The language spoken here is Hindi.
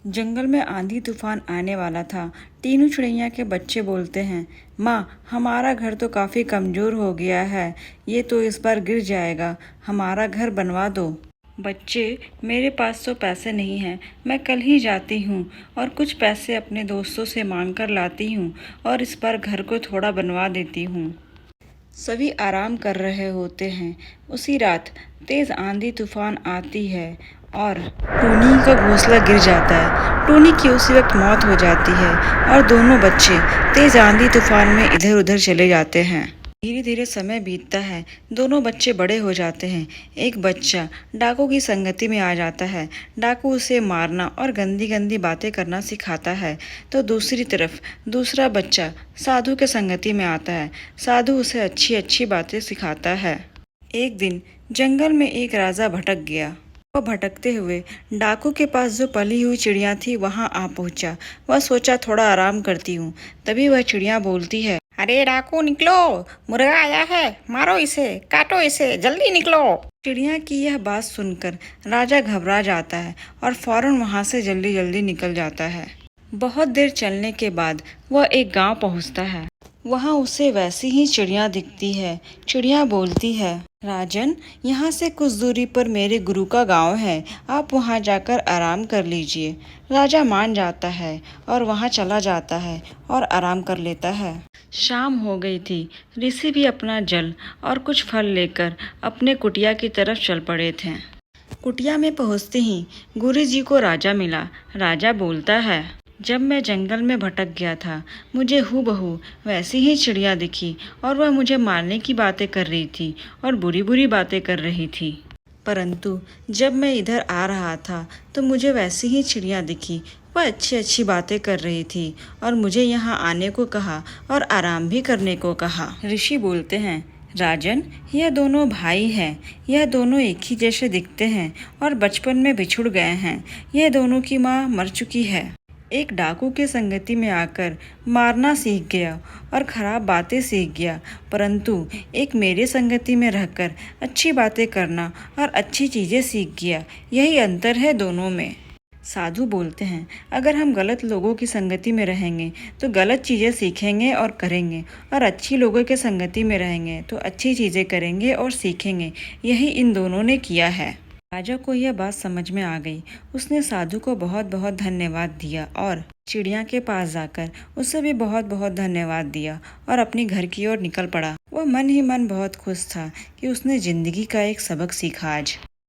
जंगल में आंधी तूफान आने वाला था। तीनों चिड़ैया के बच्चे बोलते हैं, माँ हमारा घर तो काफ़ी कमज़ोर हो गया है, ये तो इस बार गिर जाएगा, हमारा घर बनवा दो। बच्चे, मेरे पास तो पैसे नहीं हैं, मैं कल ही जाती हूँ और कुछ पैसे अपने दोस्तों से मांग कर लाती हूँ और इस बार घर को थोड़ा बनवा देती हूँ। सभी आराम कर रहे होते हैं। उसी रात तेज आंधी तूफान आती है और टोनी का घोंसला गिर जाता है। टोनी की उसी वक्त मौत हो जाती है और दोनों बच्चे तेज आंधी तूफान में इधर उधर चले जाते हैं। धीरे धीरे समय बीतता है, दोनों बच्चे बड़े हो जाते हैं। एक बच्चा डाकू की संगति में आ जाता है। डाकू उसे मारना और गंदी गंदी बातें करना सिखाता है। तो दूसरी तरफ दूसरा बच्चा साधु के संगति में आता है। साधु उसे अच्छी अच्छी बातें सिखाता है। एक दिन जंगल में एक राजा भटक गया। वह भटकते हुए डाकू के पास जो पली हुई चिड़िया थी वहां आ पहुंचा। वह सोचा थोड़ा आराम करती हूँ। तभी वह चिड़िया बोलती है, अरे डाकू निकलो, मुर्गा आया है, मारो इसे, काटो इसे, जल्दी निकलो। चिड़िया की यह बात सुनकर राजा घबरा जाता है और फौरन वहां से जल्दी जल्दी निकल जाता है। बहुत देर चलने के बाद वह एक गांव पहुंचता है। वहां उसे वैसी ही चिड़िया दिखती है। चिड़िया बोलती है, राजन, यहाँ से कुछ दूरी पर मेरे गुरु का गांव है, आप वहां जाकर आराम कर लीजिए। राजा मान जाता है और वहां चला जाता है और आराम कर लेता है। शाम हो गई थी। ऋषि भी अपना जल और कुछ फल लेकर अपने कुटिया की तरफ चल पड़े थे। कुटिया में पहुंचते ही गुरु जी को राजा मिला। राजा बोलता है, जब मैं जंगल में भटक गया था, मुझे हूबहू वैसी ही चिड़िया दिखी और वह मुझे मारने की बातें कर रही थी और बुरी बुरी बातें कर रही थी। परंतु जब मैं इधर आ रहा था तो मुझे वैसी ही चिड़िया दिखी। वह अच्छी अच्छी बातें कर रही थी और मुझे यहाँ आने को कहा और आराम भी करने को कहा। ऋषि बोलते हैं, राजन, यह दोनों भाई हैं। यह दोनों एक ही जैसे दिखते हैं और बचपन में बिछुड़ गए हैं। यह दोनों की माँ मर चुकी है। एक डाकू के संगति में आकर मारना सीख गया और खराब बातें सीख गया, परंतु एक मेरे संगति में रहकर अच्छी बातें करना और अच्छी चीज़ें सीख गया। यही अंतर है दोनों में। साधु बोलते हैं, अगर हम गलत लोगों की संगति में रहेंगे तो गलत चीज़ें सीखेंगे और करेंगे, और अच्छी लोगों के संगति में रहेंगे तो अच्छी चीज़ें करेंगे और सीखेंगे। यही इन दोनों ने किया है। राजा को यह बात समझ में आ गई। उसने साधु को बहुत बहुत धन्यवाद दिया और चिड़िया के पास जाकर उसे भी बहुत बहुत धन्यवाद दिया और अपने घर की ओर निकल पड़ा। वह मन ही मन बहुत खुश था कि उसने जिंदगी का एक सबक सीखा आज।